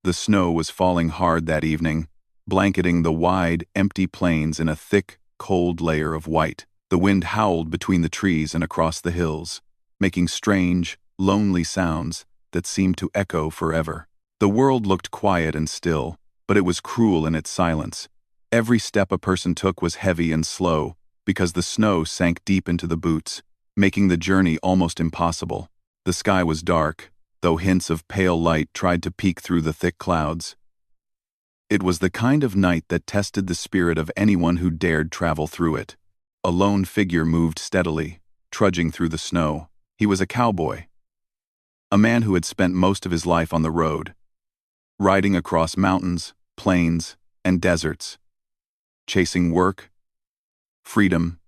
The snow was falling hard that evening, blanketing the wide, empty plains in a thick, cold layer of white. The wind howled between the trees and across the hills, making strange, lonely sounds that seemed to echo forever. The world looked quiet and still, but it was cruel in its silence. Every step a person took was heavy and slow, because the snow sank deep into the boots, making the journey almost impossible. The sky was dark, though hints of pale light tried to peek through the thick clouds. It was the kind of night that tested the spirit of anyone who dared travel through it. A lone figure moved steadily, trudging through the snow. He was a cowboy. A man who had spent most of his life on the road, riding across mountains, plains, and deserts, chasing work, freedom,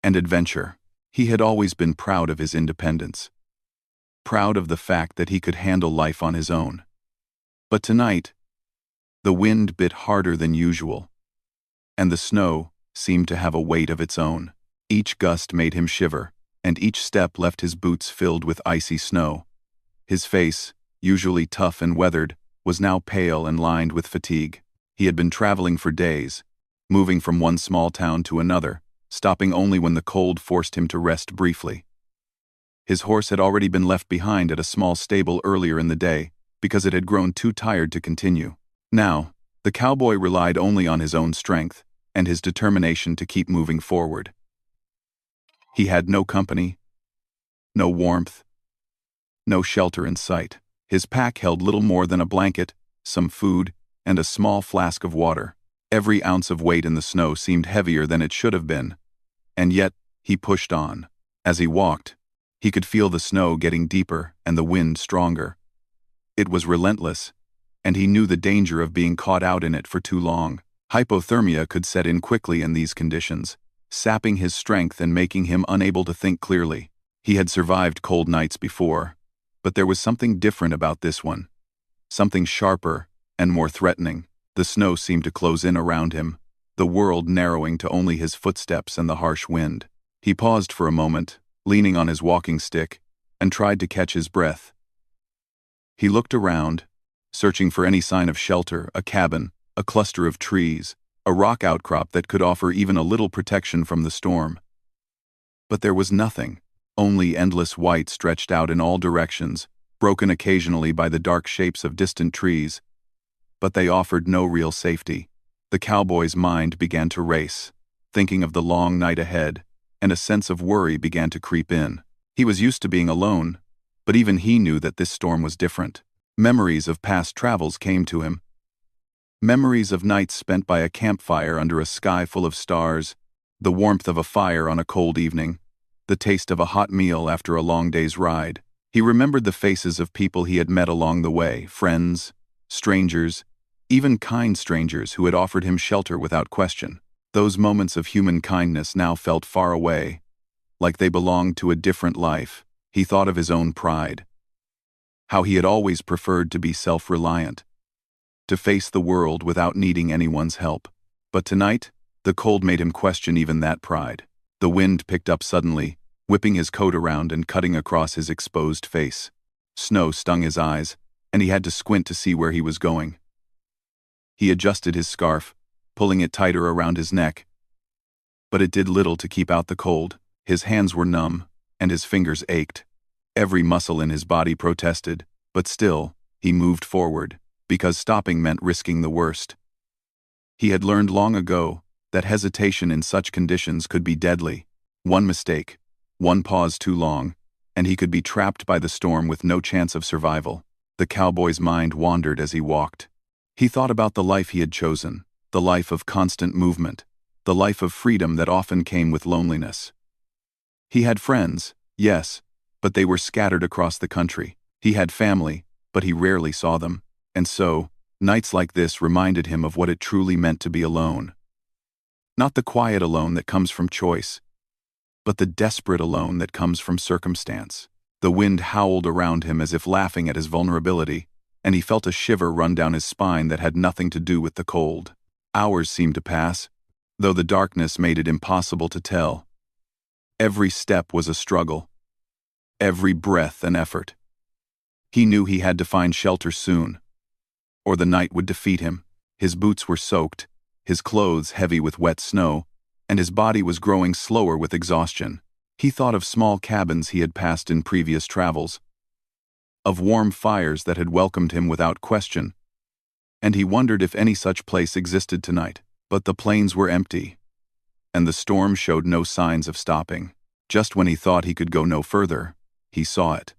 and adventure. He had always been proud of his independence, proud of the fact that he could handle life on his own. But tonight, the wind bit harder than usual, and the snow seemed to have a weight of its own. Each gust made him shiver, and each step left his boots filled with icy snow. His face, usually tough and weathered, was now pale and lined with fatigue. He had been traveling for days, moving from one small town to another, stopping only when the cold forced him to rest briefly. His horse had already been left behind at a small stable earlier in the day because it had grown too tired to continue. Now, the cowboy relied only on his own strength and his determination to keep moving forward. He had no company, no warmth, no shelter in sight. His pack held little more than a blanket, some food, and a small flask of water. Every ounce of weight in the snow seemed heavier than it should have been, and yet he pushed on. As he walked, he could feel the snow getting deeper and the wind stronger. It was relentless, and he knew the danger of being caught out in it for too long. Hypothermia could set in quickly in these conditions, sapping his strength and making him unable to think clearly. He had survived cold nights before, but there was something different about this one. Something sharper and more threatening. The snow seemed to close in around him, the world narrowing to only his footsteps and the harsh wind. He paused for a moment, leaning on his walking stick, and tried to catch his breath. He looked around, searching for any sign of shelter, a cabin, a cluster of trees, a rock outcrop that could offer even a little protection from the storm. But there was nothing, only endless white stretched out in all directions, broken occasionally by the dark shapes of distant trees. But they offered no real safety. The cowboy's mind began to race, thinking of the long night ahead, and a sense of worry began to creep in. He was used to being alone, but even he knew that this storm was different. Memories of past travels came to him. Memories of nights spent by a campfire under a sky full of stars, the warmth of a fire on a cold evening, the taste of a hot meal after a long day's ride. He remembered the faces of people he had met along the way, friends, strangers, even kind strangers who had offered him shelter without question. Those moments of human kindness now felt far away, like they belonged to a different life. He thought of his own pride, how he had always preferred to be self-reliant, to face the world without needing anyone's help. But tonight, the cold made him question even that pride. The wind picked up suddenly, whipping his coat around and cutting across his exposed face. Snow stung his eyes, and he had to squint to see where he was going. He adjusted his scarf, pulling it tighter around his neck. But it did little to keep out the cold. His hands were numb, and his fingers ached. Every muscle in his body protested, but still, he moved forward, because stopping meant risking the worst. He had learned long ago that hesitation in such conditions could be deadly. One mistake, one pause too long, and he could be trapped by the storm with no chance of survival. The cowboy's mind wandered as he walked. He thought about the life he had chosen, the life of constant movement, the life of freedom that often came with loneliness. He had friends, yes, but they were scattered across the country. He had family, but he rarely saw them. And so, nights like this reminded him of what it truly meant to be alone. Not the quiet alone that comes from choice, but the desperate alone that comes from circumstance. The wind howled around him as if laughing at his vulnerability, and he felt a shiver run down his spine that had nothing to do with the cold. Hours seemed to pass, though the darkness made it impossible to tell. Every step was a struggle, every breath an effort. He knew he had to find shelter soon, or the night would defeat him. His boots were soaked, his clothes heavy with wet snow, and his body was growing slower with exhaustion. He thought of small cabins he had passed in previous travels, of warm fires that had welcomed him without question, and he wondered if any such place existed tonight. But the plains were empty, and the storm showed no signs of stopping. Just when he thought he could go no further, he saw it.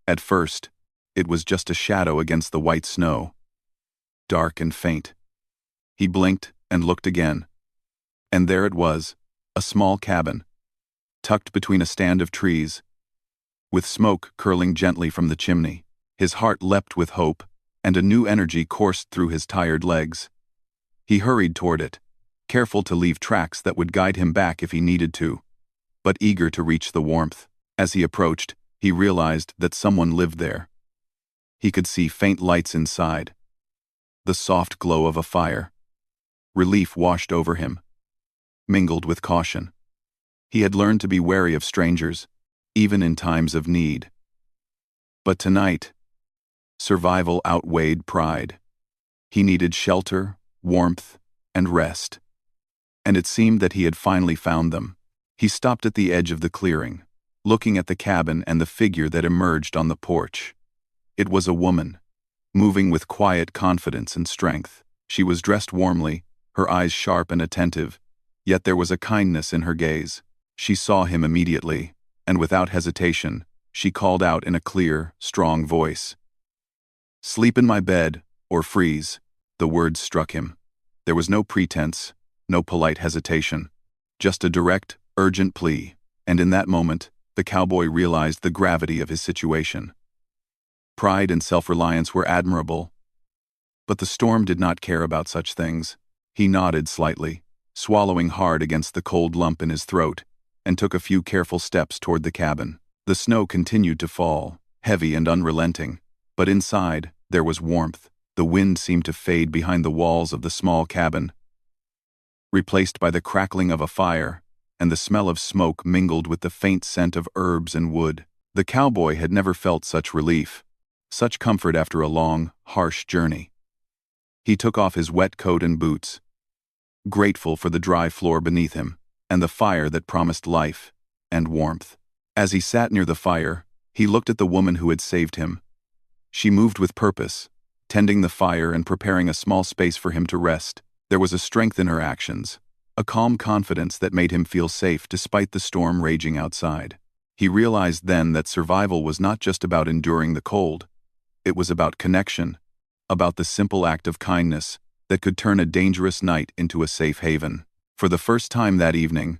At first, it was just a shadow against the white snow, dark and faint. He blinked and looked again, and there it was, a small cabin, tucked between a stand of trees, with smoke curling gently from the chimney. His heart leapt with hope, and a new energy coursed through his tired legs. He hurried toward it, careful to leave tracks that would guide him back if he needed to, but eager to reach the warmth. As he approached, he realized that someone lived there. He could see faint lights inside, the soft glow of a fire. Relief washed over him, mingled with caution. He had learned to be wary of strangers, even in times of need. But tonight, survival outweighed pride. He needed shelter, warmth, and rest. And it seemed that he had finally found them. He stopped at the edge of the clearing, looking at the cabin and the figure that emerged on the porch. It was a woman, moving with quiet confidence and strength. She was dressed warmly, her eyes sharp and attentive, yet there was a kindness in her gaze. She saw him immediately, and without hesitation, she called out in a clear, strong voice. "Sleep in my bed, or freeze." The words struck him. There was no pretense, no polite hesitation, just a direct, urgent plea, and in that moment, the cowboy realized the gravity of his situation. Pride and self-reliance were admirable, but the storm did not care about such things. He nodded slightly, swallowing hard against the cold lump in his throat, and took a few careful steps toward the cabin. The snow continued to fall, heavy and unrelenting, but inside, there was warmth. The wind seemed to fade behind the walls of the small cabin, replaced by the crackling of a fire, and the smell of smoke mingled with the faint scent of herbs and wood. The cowboy had never felt such relief, such comfort after a long, harsh journey. He took off his wet coat and boots, grateful for the dry floor beneath him, and the fire that promised life and warmth. As he sat near the fire, he looked at the woman who had saved him. She moved with purpose, tending the fire and preparing a small space for him to rest. There was a strength in her actions, a calm confidence that made him feel safe despite the storm raging outside. He realized then that survival was not just about enduring the cold. It was about connection, about the simple act of kindness that could turn a dangerous night into a safe haven. For the first time that evening,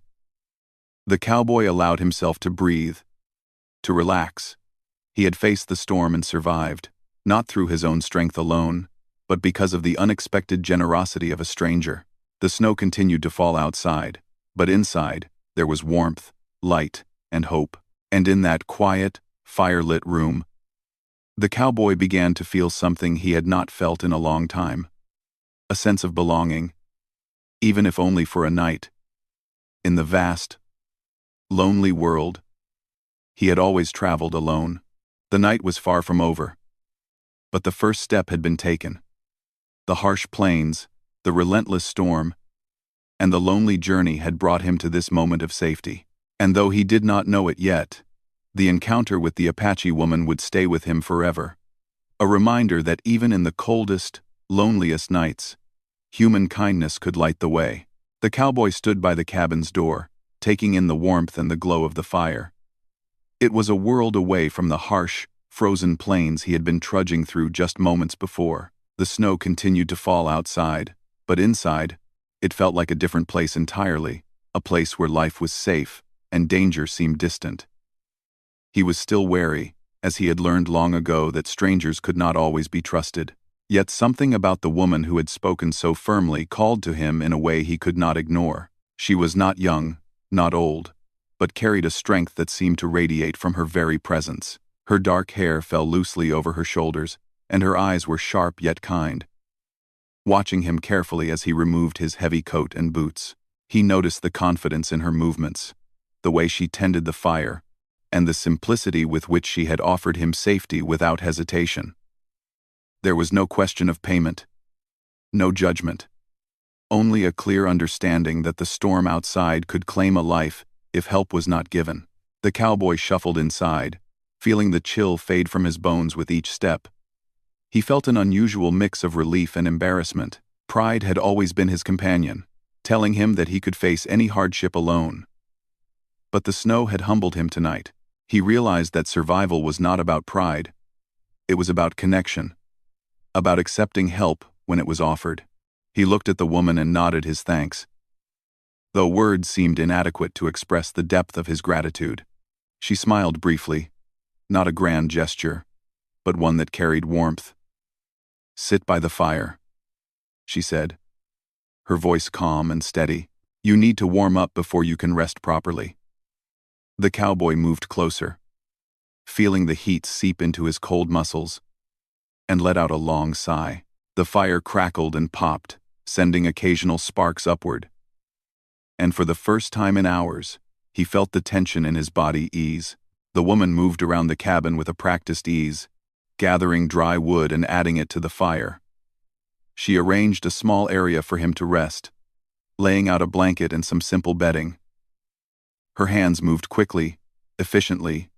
the cowboy allowed himself to breathe, to relax. He had faced the storm and survived, not through his own strength alone, but because of the unexpected generosity of a stranger. The snow continued to fall outside, but inside, there was warmth, light, and hope. And in that quiet, fire-lit room, the cowboy began to feel something he had not felt in a long time. A sense of belonging, even if only for a night. In the vast, lonely world, he had always traveled alone. The night was far from over, but the first step had been taken. The harsh plains, the relentless storm, and the lonely journey had brought him to this moment of safety. And though he did not know it yet, the encounter with the Apache woman would stay with him forever. A reminder that even in the coldest, loneliest nights, human kindness could light the way. The cowboy stood by the cabin's door, taking in the warmth and the glow of the fire. It was a world away from the harsh, frozen plains he had been trudging through just moments before. The snow continued to fall outside, but inside, it felt like a different place entirely, a place where life was safe and danger seemed distant. He was still wary, as he had learned long ago that strangers could not always be trusted. Yet something about the woman who had spoken so firmly called to him in a way he could not ignore. She was not young, not old, but carried a strength that seemed to radiate from her very presence. Her dark hair fell loosely over her shoulders, and her eyes were sharp yet kind. Watching him carefully as he removed his heavy coat and boots, he noticed the confidence in her movements, the way she tended the fire, and the simplicity with which she had offered him safety without hesitation. There was no question of payment, no judgment, only a clear understanding that the storm outside could claim a life if help was not given. The cowboy shuffled inside, feeling the chill fade from his bones with each step. He felt an unusual mix of relief and embarrassment. Pride had always been his companion, telling him that he could face any hardship alone. But the snow had humbled him tonight. He realized that survival was not about pride. It was about connection, about accepting help when it was offered. He looked at the woman and nodded his thanks, though words seemed inadequate to express the depth of his gratitude. She smiled briefly, not a grand gesture, but one that carried warmth. "Sit by the fire," she said, her voice calm and steady. "You need to warm up before you can rest properly." The cowboy moved closer, feeling the heat seep into his cold muscles, and let out a long sigh. The fire crackled and popped, sending occasional sparks upward. And for the first time in hours, he felt the tension in his body ease. The woman moved around the cabin with a practiced ease, gathering dry wood and adding it to the fire. She arranged a small area for him to rest, laying out a blanket and some simple bedding. Her hands moved quickly, efficiently,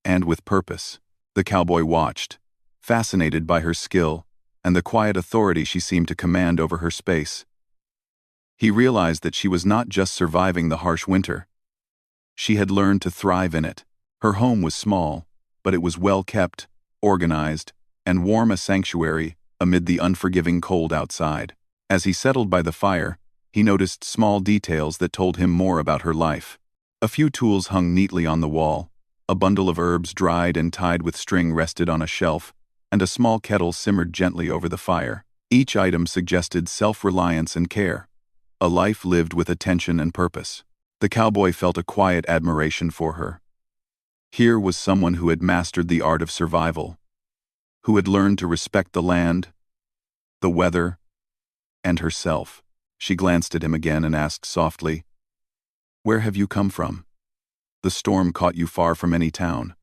and with purpose. The cowboy watched, fascinated by her skill and the quiet authority she seemed to command over her space. He realized that she was not just surviving the harsh winter. She had learned to thrive in it. Her home was small, but it was well kept, organized, and warm, a sanctuary amid the unforgiving cold outside. As he settled by the fire, he noticed small details that told him more about her life. A few tools hung neatly on the wall, a bundle of herbs dried and tied with string rested on a shelf, and a small kettle simmered gently over the fire. Each item suggested self-reliance and care, a life lived with attention and purpose. The cowboy felt a quiet admiration for her. Here was someone who had mastered the art of survival, who had learned to respect the land, the weather, and herself. She glanced at him again and asked softly, "Where have you come from? The storm caught you far from any town."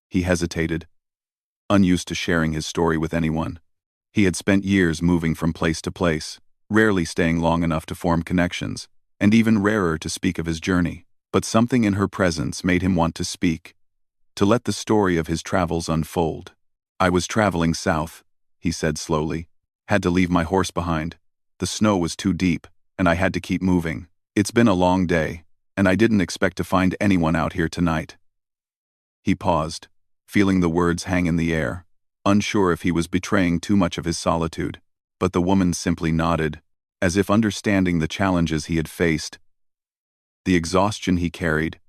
He hesitated, unused to sharing his story with anyone. He had spent years moving from place to place, rarely staying long enough to form connections, and even rarer to speak of his journey. But something in her presence made him want to speak, to let the story of his travels unfold. "I was traveling south," he said slowly. "Had to leave my horse behind. The snow was too deep, and I had to keep moving. It's been a long day, and I didn't expect to find anyone out here tonight." He paused, feeling the words hang in the air, unsure if he was betraying too much of his solitude. But the woman simply nodded, as if understanding the challenges he had faced, the exhaustion he carried,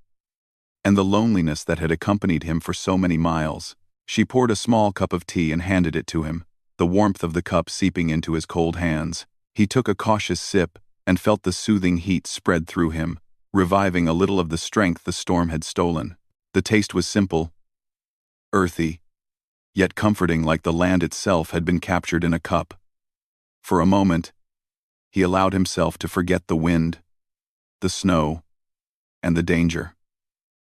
and the loneliness that had accompanied him for so many miles. She poured a small cup of tea and handed it to him, the warmth of the cup seeping into his cold hands. He took a cautious sip and felt the soothing heat spread through him, reviving a little of the strength the storm had stolen. The taste was simple, earthy, yet comforting, like the land itself had been captured in a cup. For a moment, he allowed himself to forget the wind, the snow, and the danger.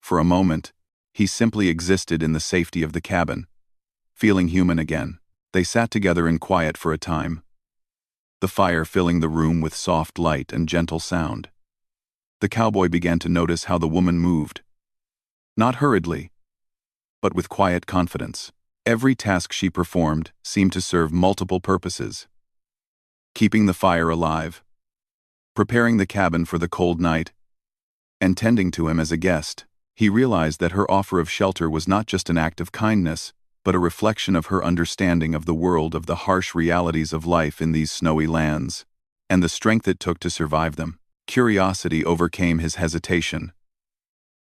For a moment, he simply existed in the safety of the cabin, feeling human again. They sat together in quiet for a time, the fire filling the room with soft light and gentle sound. The cowboy began to notice how the woman moved, not hurriedly, but with quiet confidence. Every task she performed seemed to serve multiple purposes: keeping the fire alive, preparing the cabin for the cold night, and tending to him as a guest. He realized that her offer of shelter was not just an act of kindness, but a reflection of her understanding of the world, of the harsh realities of life in these snowy lands, and the strength it took to survive them. Curiosity overcame his hesitation.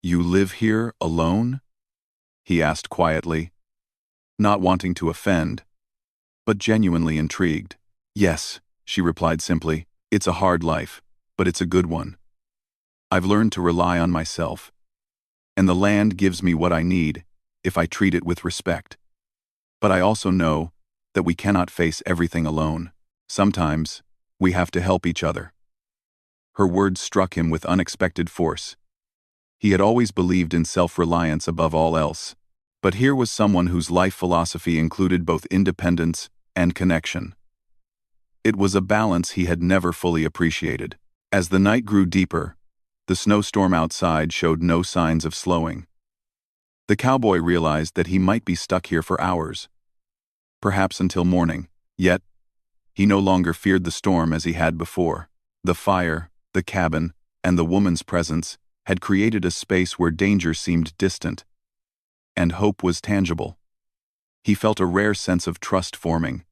"You live here alone?" he asked quietly, not wanting to offend, but genuinely intrigued. "Yes," she replied simply. "It's a hard life, but it's a good one. I've learned to rely on myself, and the land gives me what I need if I treat it with respect. But I also know that we cannot face everything alone. Sometimes, we have to help each other." Her words struck him with unexpected force. He had always believed in self-reliance above all else, But here was someone whose life philosophy included both independence and connection. It was a balance he had never fully appreciated. As the night grew deeper, the snowstorm outside showed no signs of slowing. The cowboy realized that he might be stuck here for hours, perhaps until morning. Yet, he no longer feared the storm as he had before. The fire, the cabin, and the woman's presence had created a space where danger seemed distant, and hope was tangible. He felt a rare sense of trust forming,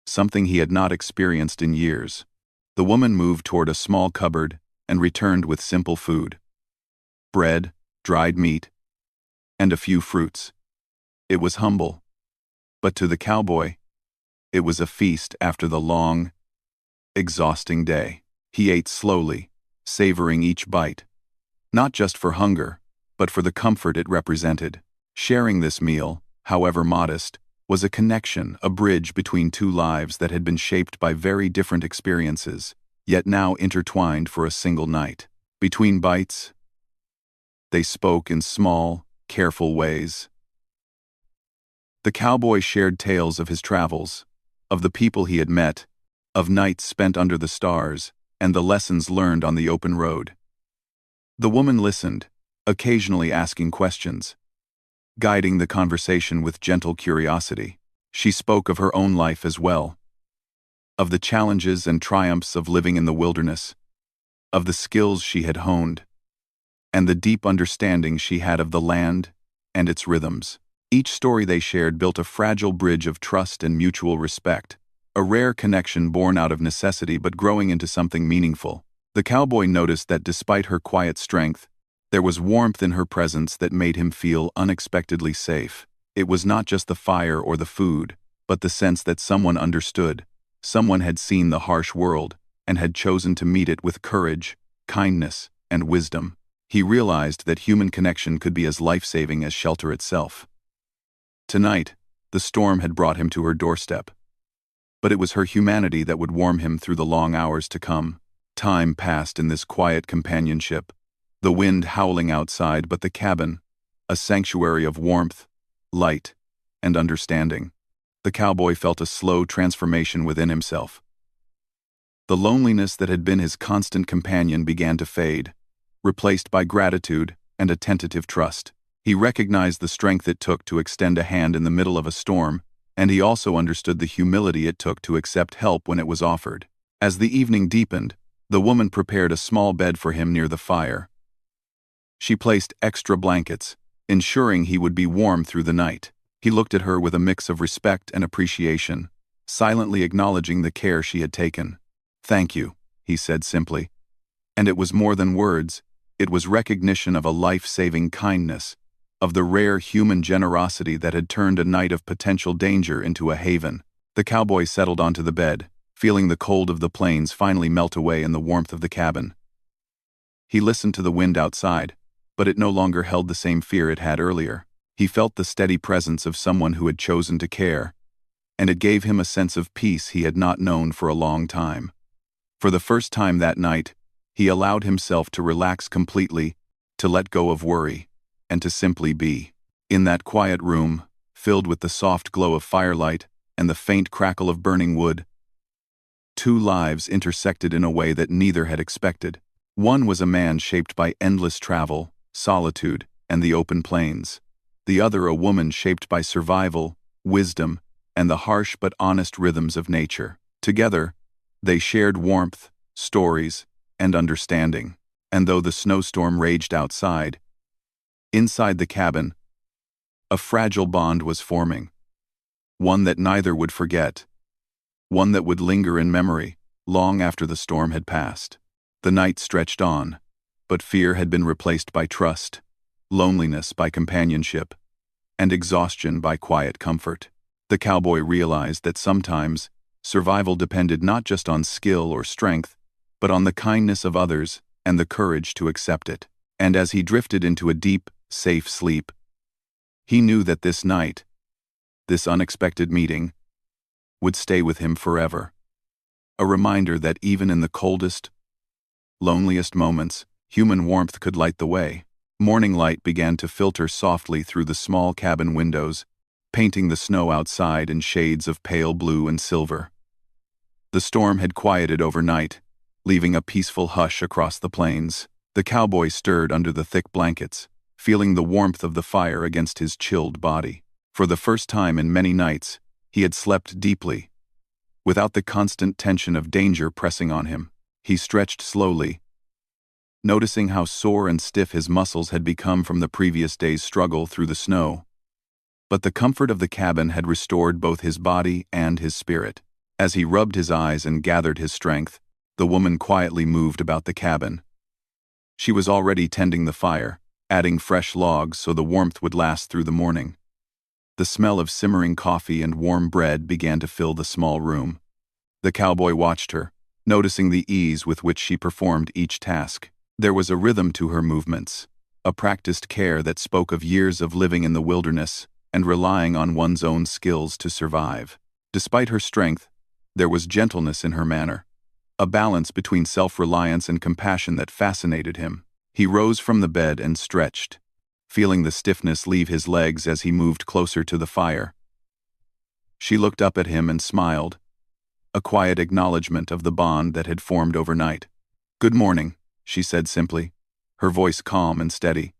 something he had not experienced in years. The woman moved toward a small cupboard and returned with simple food: bread, dried meat, and a few fruits. It was humble, but to the cowboy, it was a feast after the long, exhausting day. He ate slowly, savoring each bite, not just for hunger, but for the comfort it represented. Sharing this meal, however modest, was a connection, a bridge between two lives that had been shaped by very different experiences, yet now intertwined for a single night. Between bites, they spoke in small, careful ways. The cowboy shared tales of his travels, of the people he had met, of nights spent under the stars, and the lessons learned on the open road. The woman listened, occasionally asking questions, guiding the conversation with gentle curiosity. She spoke of her own life as well, of the challenges and triumphs of living in the wilderness, of the skills she had honed, and the deep understanding she had of the land and its rhythms. Each story they shared built a fragile bridge of trust and mutual respect, a rare connection born out of necessity but growing into something meaningful. The cowboy noticed that despite her quiet strength, there was warmth in her presence that made him feel unexpectedly safe. It was not just the fire or the food, but the sense that someone understood, someone had seen the harsh world, and had chosen to meet it with courage, kindness, and wisdom. He realized that human connection could be as life-saving as shelter itself. Tonight, the storm had brought him to her doorstep, but it was her humanity that would warm him through the long hours to come. Time passed in this quiet companionship, the wind howling outside, but the cabin, a sanctuary of warmth, light, and understanding. The cowboy felt a slow transformation within himself. The loneliness that had been his constant companion began to fade, replaced by gratitude and a tentative trust. He recognized the strength it took to extend a hand in the middle of a storm, and he also understood the humility it took to accept help when it was offered. As the evening deepened, the woman prepared a small bed for him near the fire. She placed extra blankets, ensuring he would be warm through the night. He looked at her with a mix of respect and appreciation, silently acknowledging the care she had taken. "Thank you," he said simply. And it was more than words, it was recognition of a life-saving kindness, of the rare human generosity that had turned a night of potential danger into a haven. The cowboy settled onto the bed, feeling the cold of the plains finally melt away in the warmth of the cabin. He listened to the wind outside, but it no longer held the same fear it had earlier. He felt the steady presence of someone who had chosen to care, and it gave him a sense of peace he had not known for a long time. For the first time that night, he allowed himself to relax completely, to let go of worry, and to simply be. In that quiet room, filled with the soft glow of firelight and the faint crackle of burning wood, two lives intersected in a way that neither had expected. One was a man shaped by endless travel, solitude, and the open plains. The other a woman shaped by survival, wisdom, and the harsh but honest rhythms of nature. Together, they shared warmth, stories, and understanding. And though the snowstorm raged outside, inside the cabin, a fragile bond was forming. One that neither would forget. One that would linger in memory, long after the storm had passed. The night stretched on, but fear had been replaced by trust, loneliness by companionship, and exhaustion by quiet comfort. The cowboy realized that sometimes, survival depended not just on skill or strength, but on the kindness of others and the courage to accept it. And as he drifted into a deep, safe sleep, he knew that this night, this unexpected meeting, would stay with him forever. A reminder that even in the coldest, loneliest moments, human warmth could light the way. Morning light began to filter softly through the small cabin windows, painting the snow outside in shades of pale blue and silver. The storm had quieted overnight, leaving a peaceful hush across the plains. The cowboy stirred under the thick blankets, feeling the warmth of the fire against his chilled body. For the first time in many nights, he had slept deeply, without the constant tension of danger pressing on him. He stretched slowly, noticing how sore and stiff his muscles had become from the previous day's struggle through the snow. But the comfort of the cabin had restored both his body and his spirit. As he rubbed his eyes and gathered his strength, the woman quietly moved about the cabin. She was already tending the fire, adding fresh logs so the warmth would last through the morning. The smell of simmering coffee and warm bread began to fill the small room. The cowboy watched her, noticing the ease with which she performed each task. There was a rhythm to her movements, a practiced care that spoke of years of living in the wilderness and relying on one's own skills to survive. Despite her strength, there was gentleness in her manner, a balance between self-reliance and compassion that fascinated him. He rose from the bed and stretched, feeling the stiffness leave his legs as he moved closer to the fire. She looked up at him and smiled, a quiet acknowledgement of the bond that had formed overnight. "Good morning," she said simply, her voice calm and steady.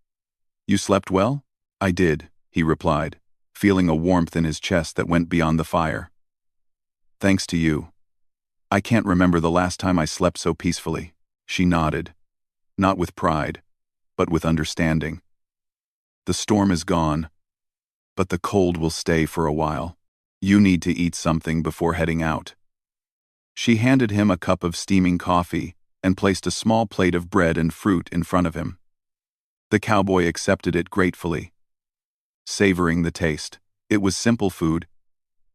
"You slept well?" "I did," he replied, feeling a warmth in his chest that went beyond the fire. "Thanks to you. I can't remember the last time I slept so peacefully." She nodded, not with pride, but with understanding. "The storm is gone, but the cold will stay for a while. You need to eat something before heading out." She handed him a cup of steaming coffee and placed a small plate of bread and fruit in front of him. The cowboy accepted it gratefully, savoring the taste. It was simple food,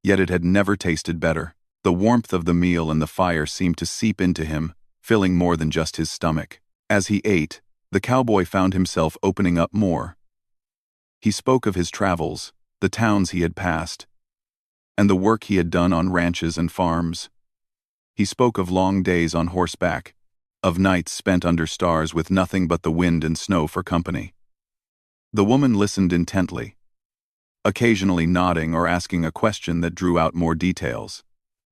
yet it had never tasted better. The warmth of the meal and the fire seemed to seep into him, filling more than just his stomach. As he ate, the cowboy found himself opening up more. He spoke of his travels, the towns he had passed, and the work he had done on ranches and farms. He spoke of long days on horseback, of nights spent under stars with nothing but the wind and snow for company. The woman listened intently, occasionally nodding or asking a question that drew out more details.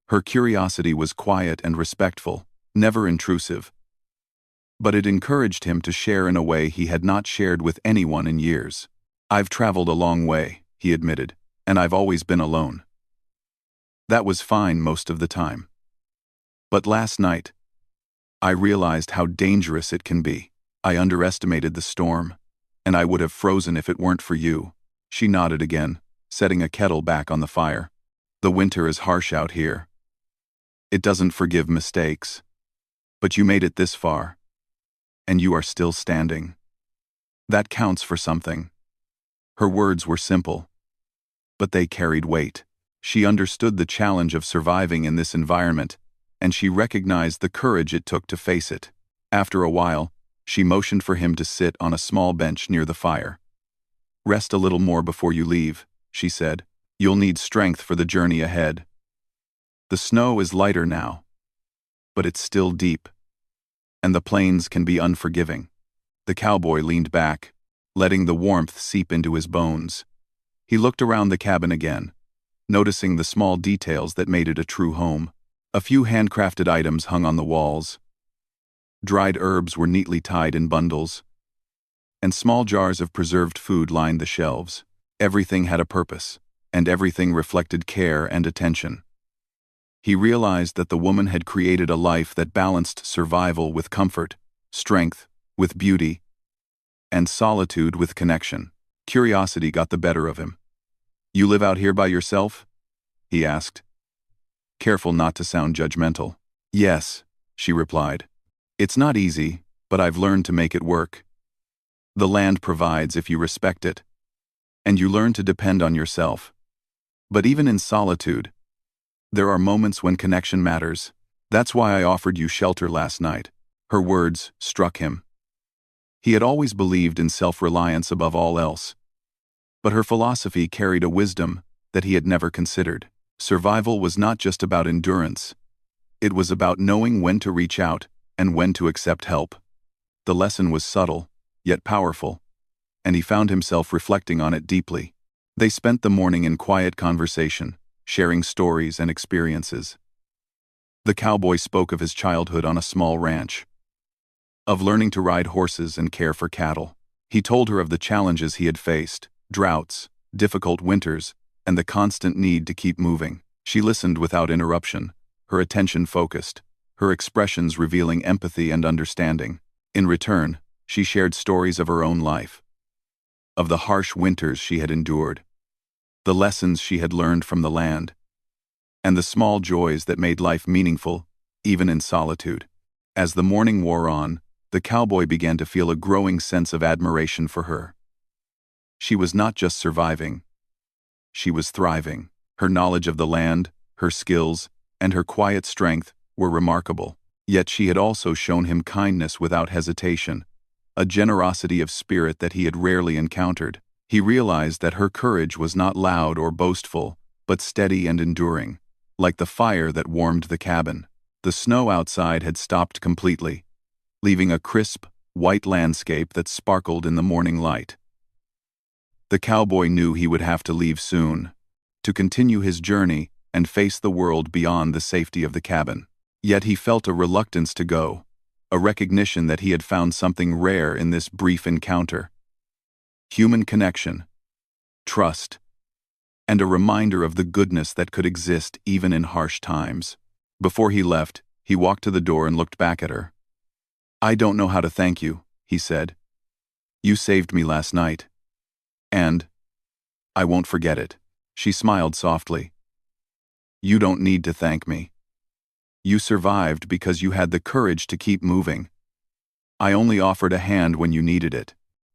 Her curiosity was quiet and respectful, never intrusive. But it encouraged him to share in a way he had not shared with anyone in years. "I've traveled a long way," he admitted, "and I've always been alone. That was fine most of the time. But last night, I realized how dangerous it can be. I underestimated the storm, and I would have frozen if it weren't for you." She nodded again, setting a kettle back on the fire. "The winter is harsh out here. It doesn't forgive mistakes. But you made it this far, and you are still standing. That counts for something." Her words were simple, but they carried weight. She understood the challenge of surviving in this environment, and she recognized the courage it took to face it. After a while, she motioned for him to sit on a small bench near the fire. "Rest a little more before you leave," she said. "You'll need strength for the journey ahead. The snow is lighter now, but it's still deep, and the plains can be unforgiving." The cowboy leaned back, letting the warmth seep into his bones. He looked around the cabin again, noticing the small details that made it a true home. A few handcrafted items hung on the walls. Dried herbs were neatly tied in bundles, and small jars of preserved food lined the shelves. Everything had a purpose, and everything reflected care and attention. He realized that the woman had created a life that balanced survival with comfort, strength with beauty, and solitude with connection. Curiosity got the better of him. "You live out here by yourself?" he asked, careful not to sound judgmental. "Yes," she replied. "It's not easy, but I've learned to make it work. The land provides if you respect it, and you learn to depend on yourself. But even in solitude, there are moments when connection matters. That's why I offered you shelter last night." Her words struck him. He had always believed in self-reliance above all else, but her philosophy carried a wisdom that he had never considered. Survival was not just about endurance. It was about knowing when to reach out and when to accept help. The lesson was subtle, yet powerful. and he found himself reflecting on it deeply. They spent the morning in quiet conversation, sharing stories and experiences. The cowboy spoke of his childhood on a small ranch, of learning to ride horses and care for cattle. He told her of the challenges he had faced, droughts, difficult winters, and the constant need to keep moving. She listened without interruption, her attention focused, her expressions revealing empathy and understanding. In return, she shared stories of her own life, of the harsh winters she had endured, the lessons she had learned from the land, and the small joys that made life meaningful, even in solitude. As the morning wore on, the cowboy began to feel a growing sense of admiration for her. She was not just surviving, she was thriving. Her knowledge of the land, her skills, and her quiet strength were remarkable. Yet she had also shown him kindness without hesitation, a generosity of spirit that he had rarely encountered. He realized that her courage was not loud or boastful, but steady and enduring, like the fire that warmed the cabin. The snow outside had stopped completely, leaving a crisp, white landscape that sparkled in the morning light. The cowboy knew he would have to leave soon, to continue his journey and face the world beyond the safety of the cabin. Yet he felt a reluctance to go, a recognition that he had found something rare in this brief encounter: human connection, trust, and a reminder of the goodness that could exist even in harsh times. Before he left, he walked to the door and looked back at her. "I don't know how to thank you," he said. "You saved me last night. And I won't forget it." She smiled softly. "You don't need to thank me. You survived because you had the courage to keep moving. I only offered a hand when you needed it.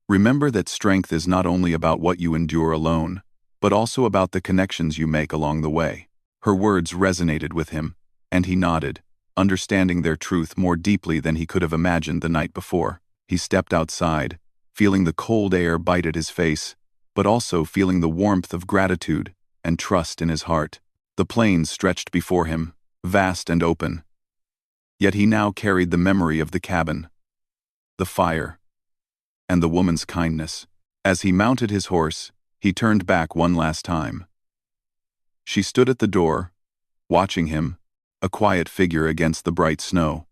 Remember that strength is not only about what you endure alone, but also about the connections you make along the way." Her words resonated with him, and he nodded, understanding their truth more deeply than he could have imagined the night before. He stepped outside, feeling the cold air bite at his face, but also feeling the warmth of gratitude and trust in his heart. The plains stretched before him, vast and open. Yet he now carried the memory of the cabin, the fire, and the woman's kindness. As he mounted his horse, he turned back one last time. She stood at the door, watching him, a quiet figure against the bright snow.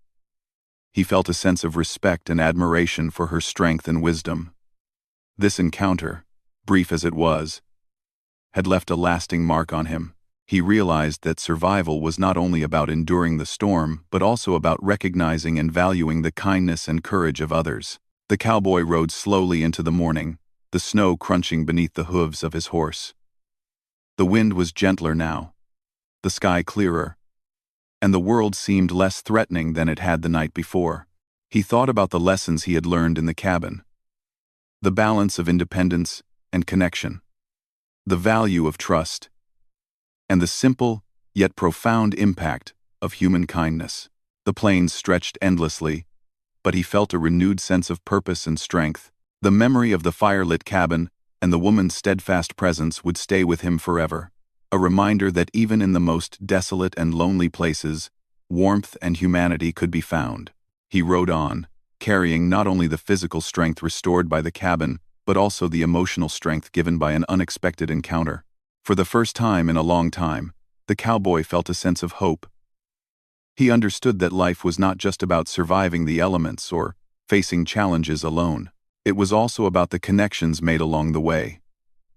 He felt a sense of respect and admiration for her strength and wisdom. This encounter, brief as it was, had left a lasting mark on him. He realized that survival was not only about enduring the storm, but also about recognizing and valuing the kindness and courage of others. The cowboy rode slowly into the morning, the snow crunching beneath the hooves of his horse. The wind was gentler now, the sky clearer, and the world seemed less threatening than it had the night before. He thought about the lessons he had learned in the cabin, the balance of independence and connection, the value of trust, and the simple, yet profound impact of human kindness. The plains stretched endlessly, but he felt a renewed sense of purpose and strength. The memory of the firelit cabin and the woman's steadfast presence would stay with him forever, a reminder that even in the most desolate and lonely places, warmth and humanity could be found. He rode on, carrying not only the physical strength restored by the cabin, but also the emotional strength given by an unexpected encounter. For the first time in a long time, the cowboy felt a sense of hope. He understood that life was not just about surviving the elements or facing challenges alone. It was also about the connections made along the way,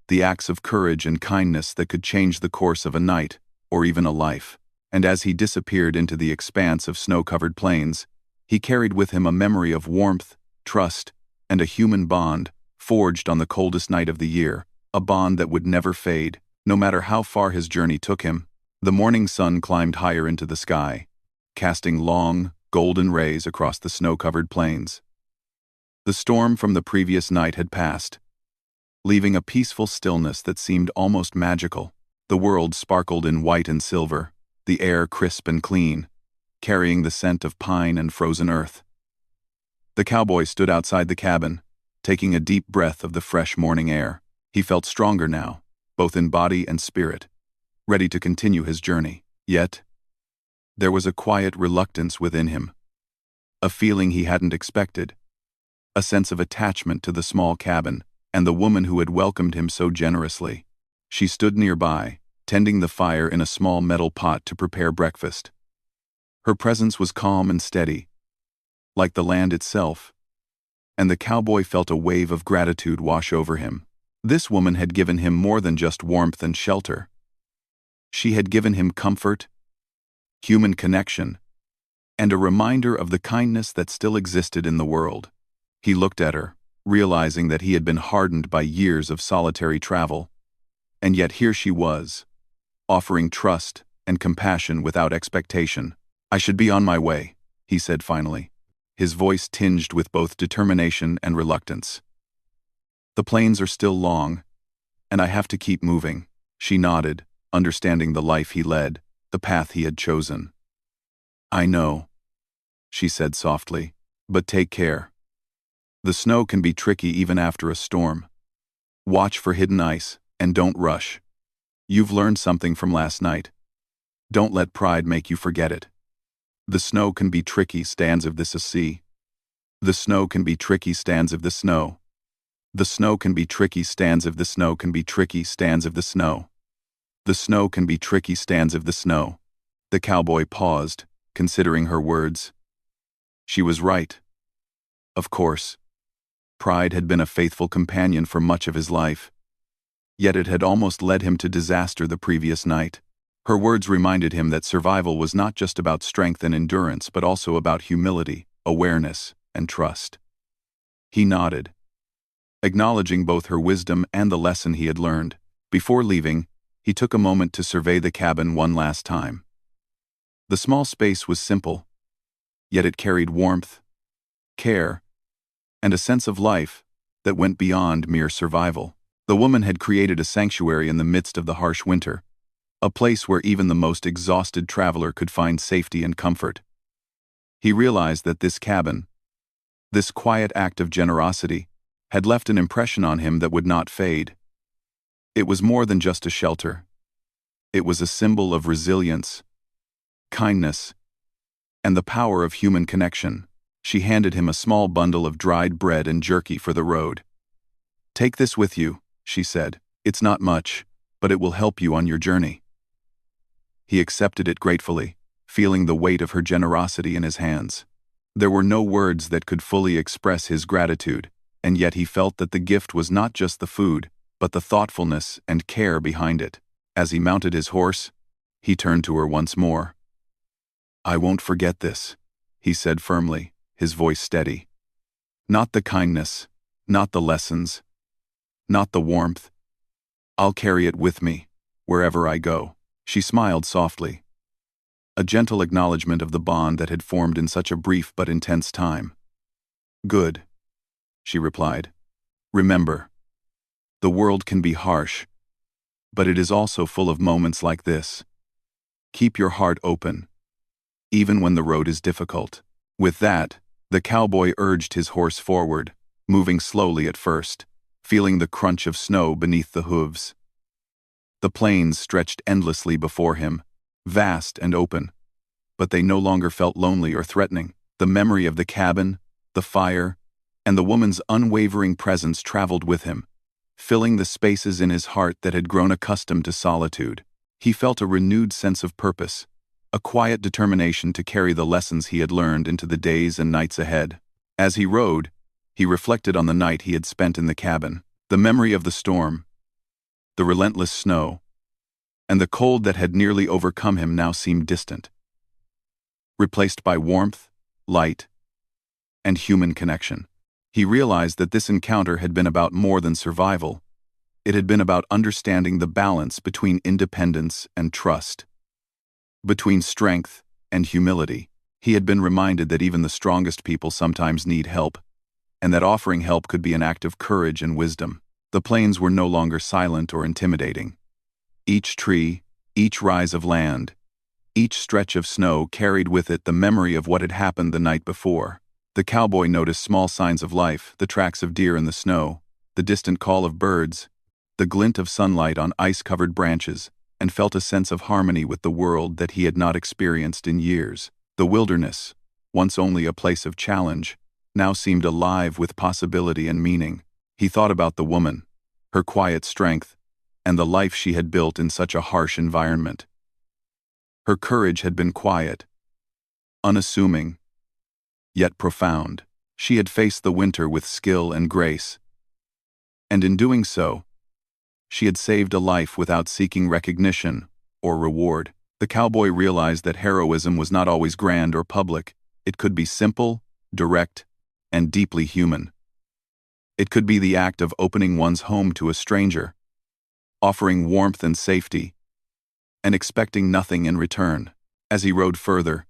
the acts of courage and kindness that could change the course of a night or even a life. And as he disappeared into the expanse of snow-covered plains, he carried with him a memory of warmth, trust, and a human bond forged on the coldest night of the year, a bond that would never fade, no matter how far his journey took him. The morning sun climbed higher into the sky, casting long, golden rays across the snow-covered plains. The storm from the previous night had passed, leaving a peaceful stillness that seemed almost magical. The world sparkled in white and silver, the air crisp and clean, carrying the scent of pine and frozen earth. The cowboy stood outside the cabin, taking a deep breath of the fresh morning air. He felt stronger now, both in body and spirit, ready to continue his journey. Yet, there was a quiet reluctance within him, a feeling he hadn't expected, a sense of attachment to the small cabin and the woman who had welcomed him so generously. She stood nearby, tending the fire in a small metal pot to prepare breakfast. Her presence was calm and steady, like the land itself, and the cowboy felt a wave of gratitude wash over him. This woman had given him more than just warmth and shelter. She had given him comfort, human connection, and a reminder of the kindness that still existed in the world. He looked at her, realizing that he had been hardened by years of solitary travel, and yet here she was, offering trust and compassion without expectation. "I should be on my way," he said finally, his voice tinged with both determination and reluctance. "The plains are still long, and I have to keep moving." She nodded, understanding the life he led, the path he had chosen. "I know," she said softly, "but take care. The snow can be tricky even after a storm. Watch for hidden ice, and don't rush. You've learned something from last night. Don't let pride make you forget it. The snow can be tricky, stands of this a sea. The snow can be tricky, stands of the snow. The snow can be tricky, stands of the snow can be tricky, stands of the snow. The snow can be tricky, stands of the snow." The cowboy paused, considering her words. She was right. Of course. Pride had been a faithful companion for much of his life. Yet it had almost led him to disaster the previous night. Her words reminded him that survival was not just about strength and endurance, but also about humility, awareness, and trust. He nodded, acknowledging both her wisdom and the lesson he had learned. Before leaving, he took a moment to survey the cabin one last time. The small space was simple, yet it carried warmth, care, and a sense of life that went beyond mere survival. The woman had created a sanctuary in the midst of the harsh winter, a place where even the most exhausted traveler could find safety and comfort. He realized that this cabin, this quiet act of generosity, had left an impression on him that would not fade. It was more than just a shelter. It was a symbol of resilience, kindness, and the power of human connection. She handed him a small bundle of dried bread and jerky for the road. "Take this with you," she said. "It's not much, but it will help you on your journey." He accepted it gratefully, feeling the weight of her generosity in his hands. There were no words that could fully express his gratitude, and yet he felt that the gift was not just the food, but the thoughtfulness and care behind it. As he mounted his horse, he turned to her once more. "I won't forget this," he said firmly, his voice steady. "Not the kindness, not the lessons, not the warmth. I'll carry it with me, wherever I go." She smiled softly, a gentle acknowledgement of the bond that had formed in such a brief but intense time. "Good," she replied. "Remember, the world can be harsh, but it is also full of moments like this. Keep your heart open, even when the road is difficult." With that, the cowboy urged his horse forward, moving slowly at first, feeling the crunch of snow beneath the hooves. The plains stretched endlessly before him, vast and open, but they no longer felt lonely or threatening. The memory of the cabin, the fire, and the woman's unwavering presence traveled with him, filling the spaces in his heart that had grown accustomed to solitude. He felt a renewed sense of purpose, a quiet determination to carry the lessons he had learned into the days and nights ahead. As he rode, he reflected on the night he had spent in the cabin. The memory of the storm, the relentless snow, and the cold that had nearly overcome him now seemed distant, replaced by warmth, light, and human connection. He realized that this encounter had been about more than survival. It had been about understanding the balance between independence and trust, between strength and humility. He had been reminded that even the strongest people sometimes need help, and that offering help could be an act of courage and wisdom. The plains were no longer silent or intimidating. Each tree, each rise of land, each stretch of snow carried with it the memory of what had happened the night before. The cowboy noticed small signs of life, the tracks of deer in the snow, the distant call of birds, the glint of sunlight on ice-covered branches, and felt a sense of harmony with the world that he had not experienced in years. The wilderness, once only a place of challenge, now seemed alive with possibility and meaning. He thought about the woman, her quiet strength, and the life she had built in such a harsh environment. Her courage had been quiet, unassuming, yet profound. She had faced the winter with skill and grace, and in doing so, she had saved a life without seeking recognition or reward. The cowboy realized that heroism was not always grand or public. It could be simple, direct, and deeply human. It could be the act of opening one's home to a stranger, offering warmth and safety, and expecting nothing in return. As he rode further,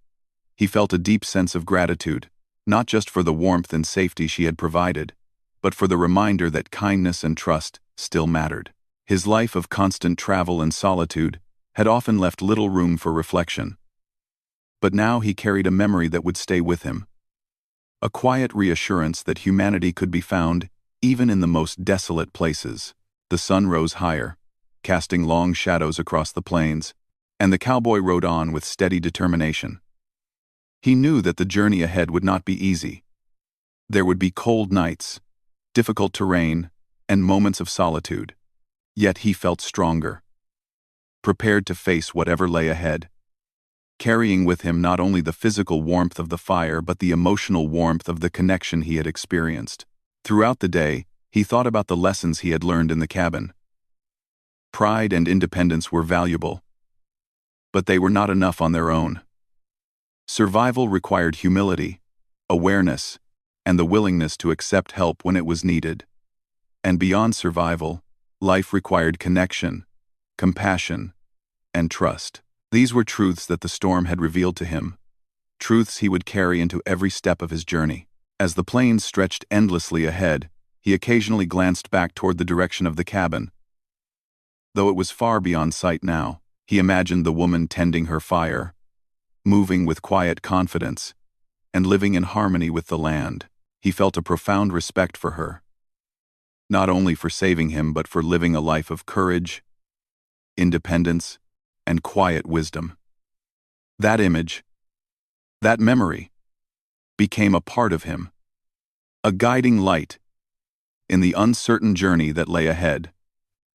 he felt a deep sense of gratitude, not just for the warmth and safety she had provided, but for the reminder that kindness and trust still mattered. His life of constant travel and solitude had often left little room for reflection. But now he carried a memory that would stay with him. A quiet reassurance that humanity could be found even in the most desolate places. The sun rose higher, casting long shadows across the plains, and the cowboy rode on with steady determination. He knew that the journey ahead would not be easy. There would be cold nights, difficult terrain, and moments of solitude. Yet he felt stronger, prepared to face whatever lay ahead, carrying with him not only the physical warmth of the fire but the emotional warmth of the connection he had experienced. Throughout the day, he thought about the lessons he had learned in the cabin. Pride and independence were valuable, but they were not enough on their own. Survival required humility, awareness, and the willingness to accept help when it was needed. And beyond survival, life required connection, compassion, and trust. These were truths that the storm had revealed to him, truths he would carry into every step of his journey. As the plains stretched endlessly ahead, he occasionally glanced back toward the direction of the cabin. Though it was far beyond sight now, he imagined the woman tending her fire, moving with quiet confidence, and living in harmony with the land. He felt a profound respect for her, not only for saving him but for living a life of courage, independence, and quiet wisdom. That image, that memory, became a part of him, a guiding light in the uncertain journey that lay ahead.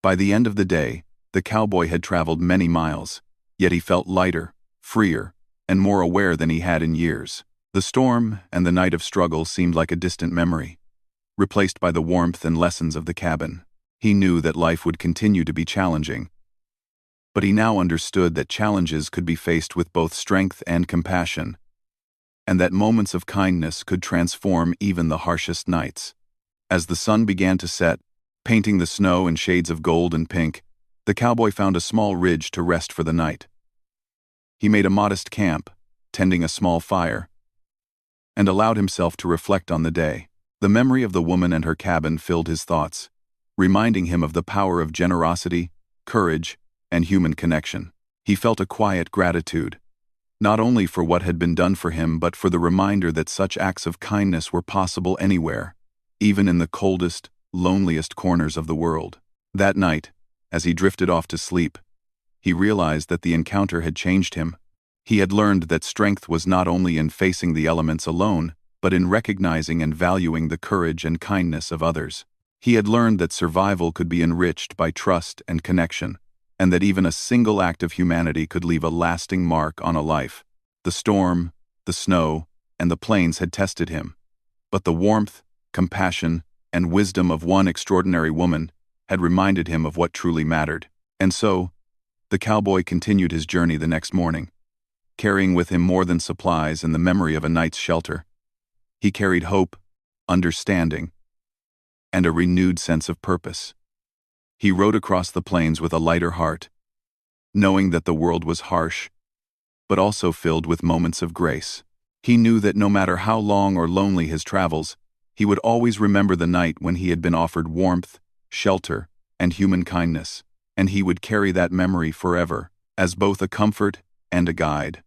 By the end of the day, the cowboy had traveled many miles, yet he felt lighter, freer, and more aware than he had in years. The storm and the night of struggle seemed like a distant memory, replaced by the warmth and lessons of the cabin. He knew that life would continue to be challenging, but he now understood that challenges could be faced with both strength and compassion, and that moments of kindness could transform even the harshest nights. As the sun began to set, painting the snow in shades of gold and pink, the cowboy found a small ridge to rest for the night. He made a modest camp, tending a small fire, and allowed himself to reflect on the day. The memory of the woman and her cabin filled his thoughts, reminding him of the power of generosity, courage, and human connection. He felt a quiet gratitude, not only for what had been done for him but for the reminder that such acts of kindness were possible anywhere, even in the coldest, loneliest corners of the world. That night, as he drifted off to sleep, he realized that the encounter had changed him. He had learned that strength was not only in facing the elements alone, but in recognizing and valuing the courage and kindness of others. He had learned that survival could be enriched by trust and connection, and that even a single act of humanity could leave a lasting mark on a life. The storm, the snow, and the plains had tested him, but the warmth, compassion, and wisdom of one extraordinary woman had reminded him of what truly mattered. And so, the cowboy continued his journey the next morning, carrying with him more than supplies and the memory of a night's shelter. He carried hope, understanding, and a renewed sense of purpose. He rode across the plains with a lighter heart, knowing that the world was harsh, but also filled with moments of grace. He knew that no matter how long or lonely his travels, he would always remember the night when he had been offered warmth, shelter, and human kindness, and he would carry that memory forever, as both a comfort and a guide.